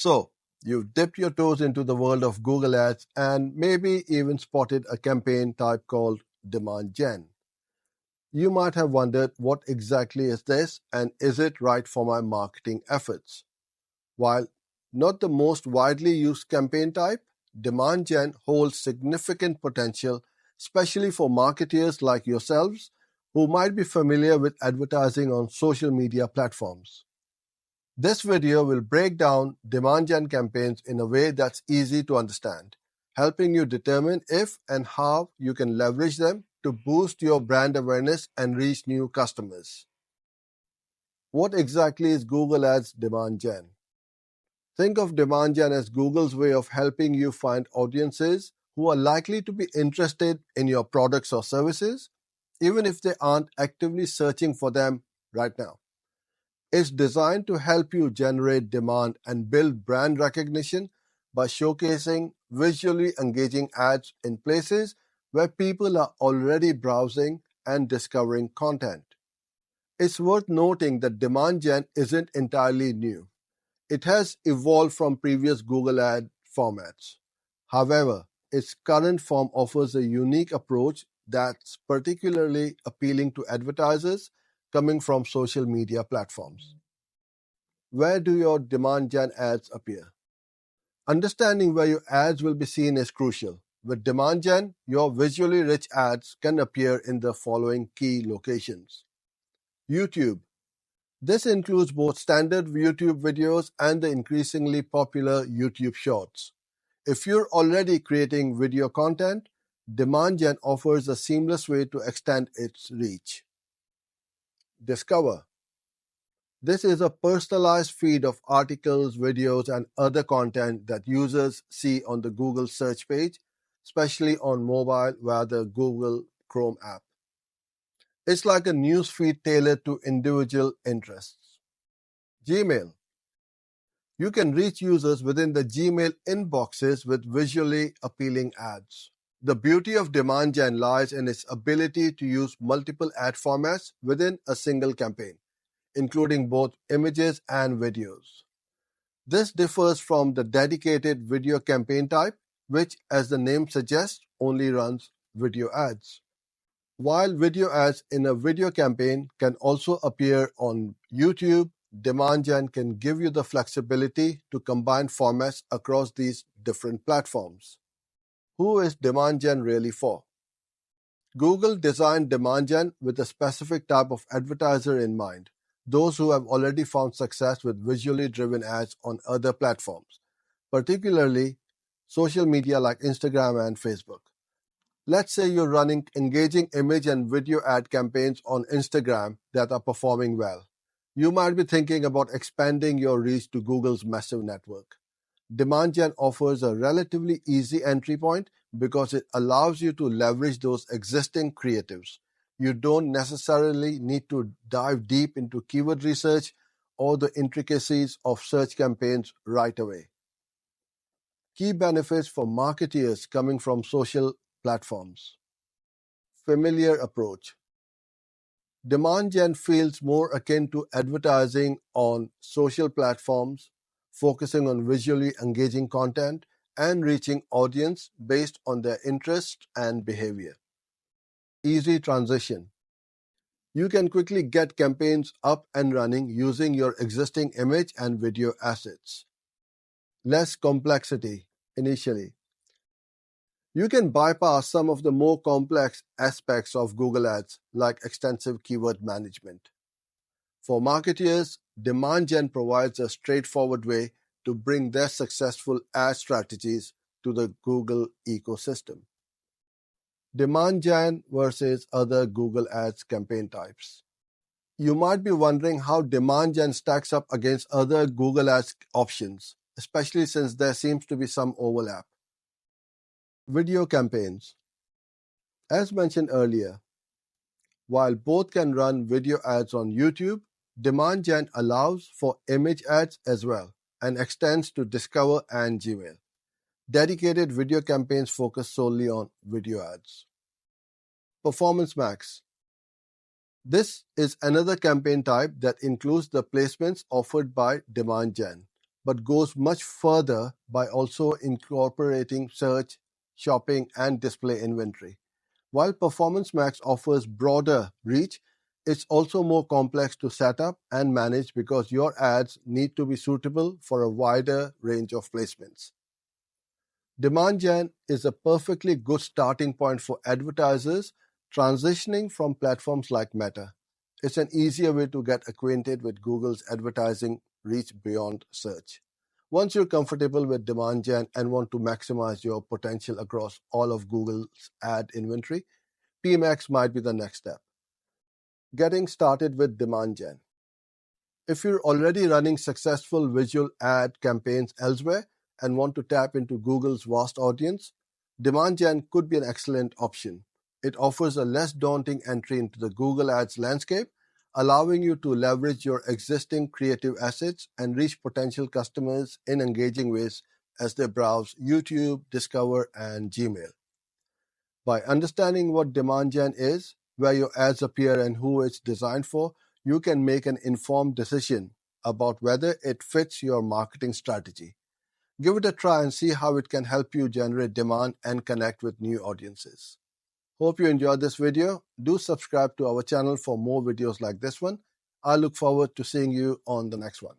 So, you've dipped your toes into the world of Google Ads and maybe even spotted a campaign type called demand gen. You might have wondered, what exactly is this and is it right for my marketing efforts? While not the most widely used campaign type, demand gen holds significant potential, especially for marketers like yourselves who might be familiar with advertising on social media platforms. This video will break down demand gen campaigns in a way that's easy to understand, helping you determine if and how you can leverage them to boost your brand awareness and reach new customers. What exactly is Google Ads demand gen? Think of demand gen as Google's way of helping you find audiences who are likely to be interested in your products or services, even if they aren't actively searching for them right now. It's designed to help you generate demand and build brand recognition by showcasing visually engaging ads in places where people are already browsing and discovering content. It's worth noting that demand gen isn't entirely new. It has evolved from previous Google ad formats. However, its current form offers a unique approach that's particularly appealing to advertisers coming from social media platforms. Where do your demand gen ads appear? Understanding where your ads will be seen is crucial. With demand gen, your visually rich ads can appear in the following key locations. YouTube. This includes both standard YouTube videos and the increasingly popular YouTube Shorts. If you're already creating video content, demand gen offers a seamless way to extend its reach. Discover. This is a personalized feed of articles, videos, and other content that users see on the Google search page, especially on mobile via the Google Chrome app. It's like a news feed tailored to individual interests. Gmail. You can reach users within the Gmail inboxes with visually appealing ads. The beauty of demand gen lies in its ability to use multiple ad formats within a single campaign, including both images and videos. This differs from the dedicated video campaign type, which, as the name suggests, only runs video ads. While video ads in a video campaign can also appear on YouTube, demand gen can give you the flexibility to combine formats across these different platforms. Who is demand gen really for? Google designed demand gen with a specific type of advertiser in mind, those who have already found success with visually driven ads on other platforms, particularly social media like Instagram and Facebook. Let's say you're running engaging image and video ad campaigns on Instagram that are performing well. You might be thinking about expanding your reach to Google's massive network. Demand gen offers a relatively easy entry point because it allows you to leverage those existing creatives. You don't necessarily need to dive deep into keyword research or the intricacies of search campaigns right away. Key benefits for marketeers coming from social platforms. Familiar approach. Demand gen feels more akin to advertising on social platforms, focusing on visually engaging content and reaching audience based on their interests and behavior. Easy transition. You can quickly get campaigns up and running using your existing image and video assets. Less complexity initially. You can bypass some of the more complex aspects of Google Ads, like extensive keyword management. For marketers, demand gen provides a straightforward way to bring their successful ad strategies to the Google ecosystem. Demand gen versus other Google Ads campaign types. You might be wondering how demand gen stacks up against other Google Ads options, especially since there seems to be some overlap. Video campaigns. As mentioned earlier, while both can run video ads on YouTube, demand gen allows for image ads as well and extends to Discover and Gmail. Dedicated video campaigns focus solely on video ads. Performance Max. This is another campaign type that includes the placements offered by demand gen. but goes much further by also incorporating search, shopping, and display inventory. While Performance Max offers broader reach, it's also more complex to set up and manage because your ads need to be suitable for a wider range of placements. Demand Gen is a perfectly good starting point for advertisers transitioning from platforms like Meta. It's an easier way to get acquainted with Google's advertising reach beyond search. Once you're comfortable with Demand Gen and want to maximize your potential across all of Google's ad inventory, PMax might be the next step. Getting started with Demand Gen. If you're already running successful visual ad campaigns elsewhere and want to tap into Google's vast audience, Demand Gen could be an excellent option. It offers a less daunting entry into the Google Ads landscape, allowing you to leverage your existing creative assets and reach potential customers in engaging ways as they browse YouTube, Discover, and Gmail. By understanding what Demand Gen is, where your ads appear, and who it's designed for, you can make an informed decision about whether it fits your marketing strategy. Give it a try and see how it can help you generate demand and connect with new audiences. Hope you enjoyed this video. Do subscribe to our channel for more videos like this one. I look forward to seeing you on the next one.